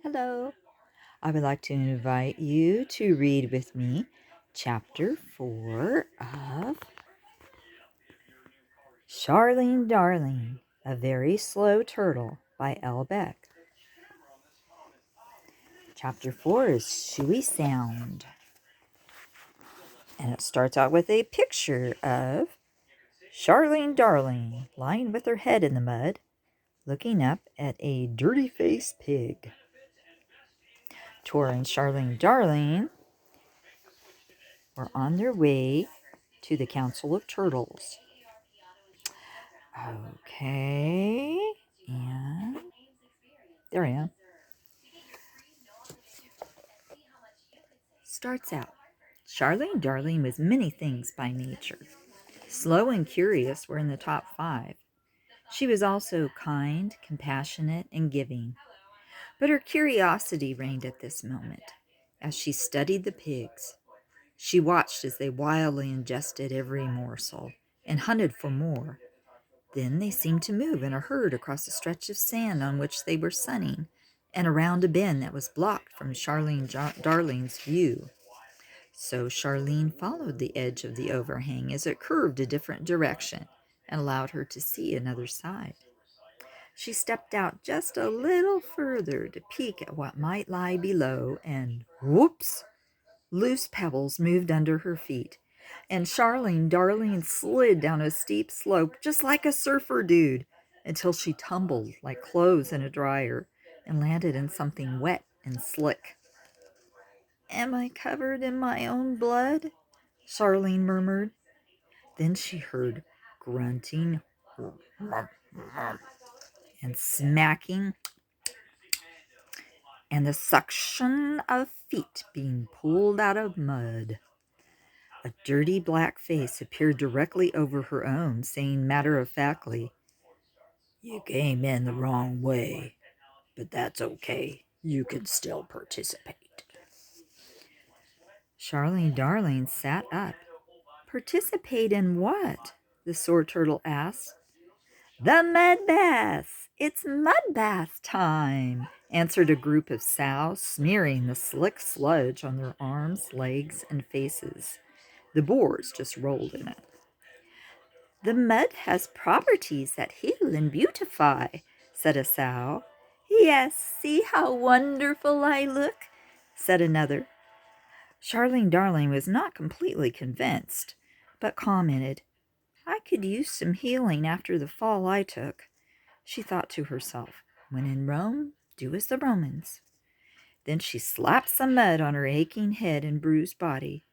Hello. I would like to invite you to read with me Chapter 4 of Charlene Darling, A Very Slow Turtle by Beck. Chapter 4 is Shooey Sound. And it starts out with a picture of Charlene Darling lying with her head in the mud, looking up at a dirty-faced pig. Tor and Charlene Darling were on their way to the Council of Turtles. Okay, and there I am. Starts out. Charlene Darling was many things by nature. Slow and curious were in the top 5. She was also kind, compassionate, and giving. But her curiosity reigned at this moment as she studied the pigs. She watched as they wildly ingested every morsel and hunted for more. Then they seemed to move in a herd across a stretch of sand on which they were sunning, and around a bend that was blocked from Charlene Darling's view. So Charlene followed the edge of the overhang as it curved a different direction and allowed her to see another side. She stepped out just a little further to peek at what might lie below, and whoops! Loose pebbles moved under her feet, and Charlene Darling slid down a steep slope just like a surfer dude until she tumbled like clothes in a dryer and landed in something wet and slick. "Am I covered in my own blood?" Charlene murmured. Then she heard grunting and smacking and the suction of feet being pulled out of mud. A dirty black face appeared directly over her own, saying matter-of-factly, "You came in the wrong way, but that's okay. You can still participate." Charlene Darling sat up. "Participate in what?" the sword turtle asked. "The mud baths! It's mud bath time!" answered a group of sows, smearing the slick sludge on their arms, legs, and faces. The boars just rolled in it. "The mud has properties that heal and beautify," said a sow. "Yes, see how wonderful I look," said another. Charlene Darling was not completely convinced, but commented, "I could use some healing after the fall I took." She thought to herself, "When in Rome, do as the Romans." Then she slapped some mud on her aching head and bruised body.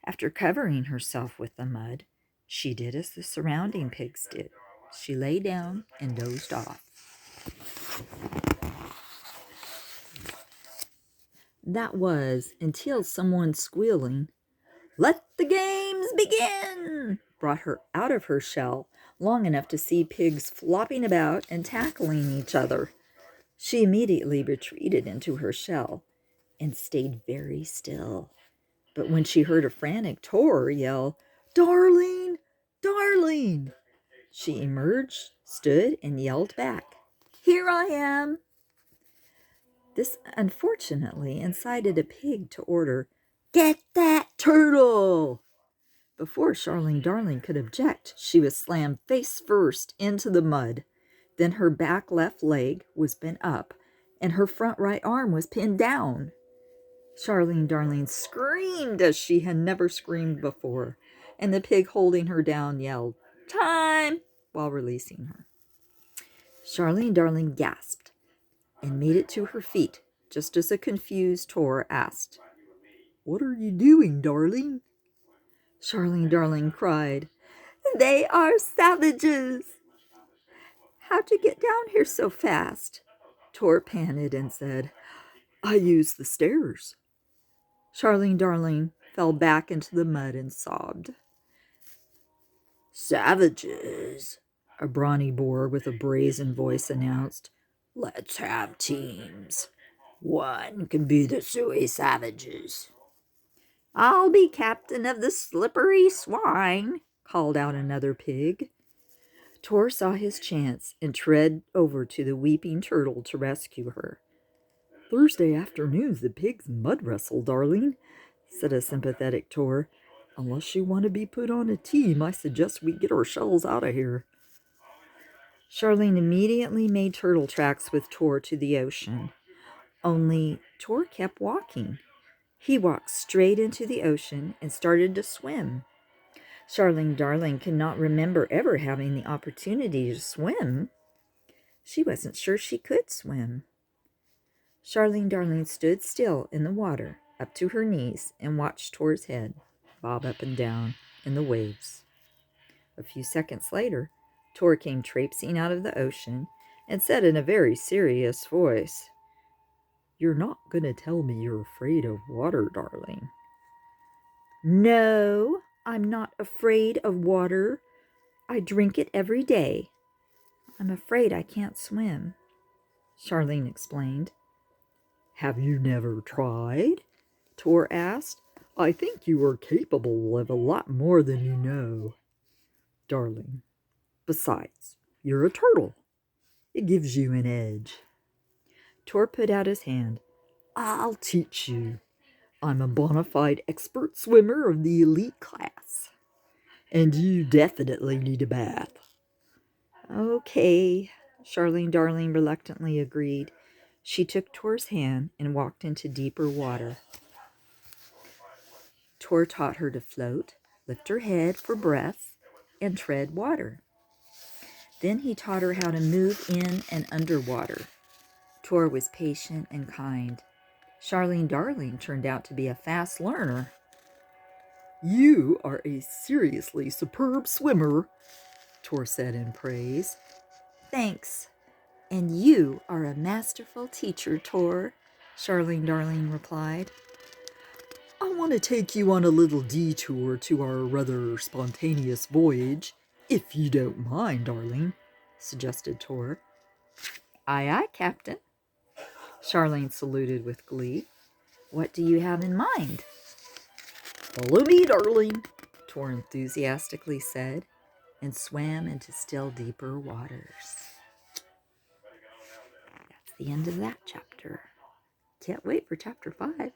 After covering herself with the mud, she did as the surrounding pigs did. She lay down and dozed off. That was until someone squealing, "Let the games begin!" brought her out of her shell long enough to see pigs flopping about and tackling each other. She immediately retreated into her shell and stayed very still. But when she heard a frantic Tor yell, "Darling! Darling!" she emerged, stood, and yelled back, "Here I am!" This unfortunately incited a pig to order, "Get that turtle!" Before Charlene Darling could object, she was slammed face first into the mud. Then her back left leg was bent up, and her front right arm was pinned down. Charlene Darling screamed as she had never screamed before, and the pig holding her down yelled, "Time!" while releasing her. Charlene Darling gasped and made it to her feet just as a confused Tor asked, "What are you doing, darling?" Charlene Darling cried, "They are savages!" "How'd you get down here so fast?" Tor panted and said, "I used the stairs." Charlene Darling fell back into the mud and sobbed. "Savages," a brawny boar with a brazen voice announced. "Let's have teams. One can be the Suey Savages." "I'll be captain of the slippery swine," called out another pig. Tor saw his chance and tread over to the weeping turtle to rescue her. Thursday afternoon's the pigs' mud wrestle, darling, said a sympathetic Tor. Unless you want to be put on a team, I suggest we get our shells out of here. Charlene immediately made turtle tracks with Tor to the ocean. Only Tor kept walking. He walked straight into the ocean and started to swim. Charlene Darling could not remember ever having the opportunity to swim. She wasn't sure she could swim. Charlene Darling stood still in the water, up to her knees, and watched Tor's head bob up and down in the waves. A few seconds later, Tor came traipsing out of the ocean and said in a very serious voice, "You're not going to tell me you're afraid of water, darling." "No, I'm not afraid of water. I drink it every day. I'm afraid I can't swim," Charlene explained. "Have you never tried?" Tor asked. "I think you are capable of a lot more than you know." "Darling, besides, you're a turtle. It gives you an edge." Tor put out his hand. "I'll teach you. I'm a bona fide expert swimmer of the elite class. And you definitely need a bath." "Okay," Charlene Darling reluctantly agreed. She took Tor's hand and walked into deeper water. Tor taught her to float, lift her head for breath, and tread water. Then he taught her how to move in and underwater. Tor was patient and kind. Charlene Darling turned out to be a fast learner. "You are a seriously superb swimmer," Tor said in praise. "Thanks. And you are a masterful teacher, Tor," Charlene Darling replied. "I want to take you on a little detour to our rather spontaneous voyage, if you don't mind, darling," suggested Tor. "Aye, aye, Captain." Charlene saluted with glee. "What do you have in mind?" "Follow me, darling," Tor enthusiastically said, and swam into still deeper waters. That's the end of that chapter. Can't wait for chapter 5.